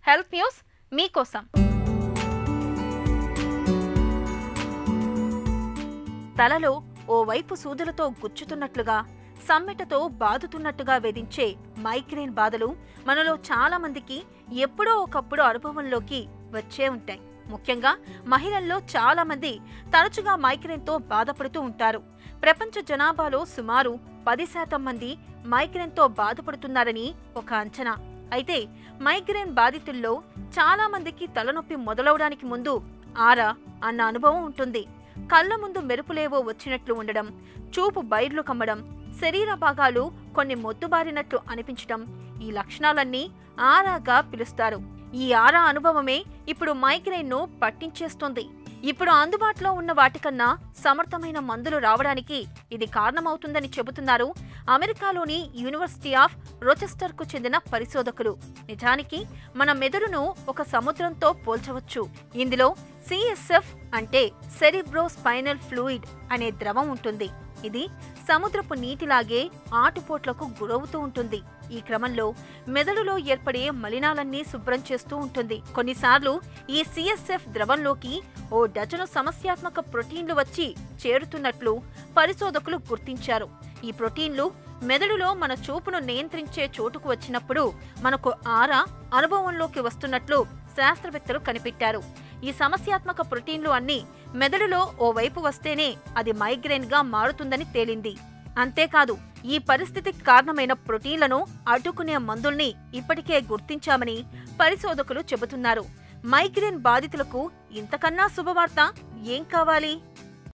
Health news మీకోసం. తలలో ఓవైపు సూదులతో గుచ్చుతున్నట్లుగా, సమ్మెటతో బాదుతున్నట్టుగా వేధించే మైగ్రేన్ బాధలు మనలో చాలా మందికి ఎప్పుడో ఒకప్పుడు అనుభవంలోకి వచ్చే ఉంటాయి. ముఖ్యంగా మహిళల్లో చాలా మంది తరచుగా మైగ్రేన్తో బాధపడుతూ ఉంటారు. ప్రపంచ జనాభాలో సుమారు 10% మంది మైగ్రేన్తో బాధపడుతున్నారని ఒక అంచనా. అయితే మైగ్రేన్ బాధితుల్లో చాలా మందికి తలనొప్పి మొదలవడానికి ముందు ఆరా అన్న అనుభవం ఉంటుంది. కళ్ళ ముందు మెరుపులేవో వచ్చినట్లు ఉండడం, చూపు బైర్లు కమ్మడం, శరీర భాగాలు కొన్ని మొద్దుబారినట్లు అనిపించడం, ఈ లక్షణాలన్నీ ఆరాగా పిలుస్తారు. ఈ ఆరా అనుభవమే ఇప్పుడు మైగ్రేన్ను పట్టించేస్తుంది. ఇప్పుడు అందుబాటులో ఉన్న వాటికన్నా సమర్థమైన మందులు రావడానికి ఇది కారణమవుతుందని చెబుతున్నారు అమెరికాలోని యూనివర్సిటీ ఆఫ్ రోచెస్టర్కు చెందిన పరిశోధకులు. నిజానికి మన మెదడును ఒక సముద్రంతో పోల్చవచ్చు. ఇందులో CSF అంటే సెరిబ్రోస్పైనల్ ఫ్లూయిడ్ అనే ద్రవం ఉంటుంది. ఇది సముద్రపు నీటిలాగే ఆటుపోట్లకు గురవుతూ ఉంటుంది. ఈ క్రమంలో మెదడులో ఏర్పడే మలినాలన్నీ శుభ్రం చేస్తూ ఉంటుంది. కొన్నిసార్లు ఈ CSF ద్రవంలోకి ఓ డజను సమస్యాత్మక ప్రోటీన్లు వచ్చి చేరుతున్నట్లు పరిశోధకులు గుర్తించారు. ఈ ప్రోటీన్లు మెదడులో మన చూపును నియంత్రించే చోటుకు వచ్చినప్పుడు మనకు ఆరా అనుభవంలోకి వస్తున్నట్లు శాస్త్రవేత్తలు కనిపెట్టారు. ఈ సమస్యాత్మక ప్రోటీన్లు అన్నీ మెదడులో ఓవైపు వస్తేనే అది మైగ్రేన్ గా మారుతుందని తేలింది. అంతేకాదు, ఈ పరిస్థితికి కారణమైన ప్రోటీన్లను అడ్డుకునే మందుల్ని ఇప్పటికే గుర్తించామని పరిశోధకులు చెబుతున్నారు. మైగ్రేన్ బాధితులకు ఇంతకన్నా శుభవార్త ఏం కావాలి?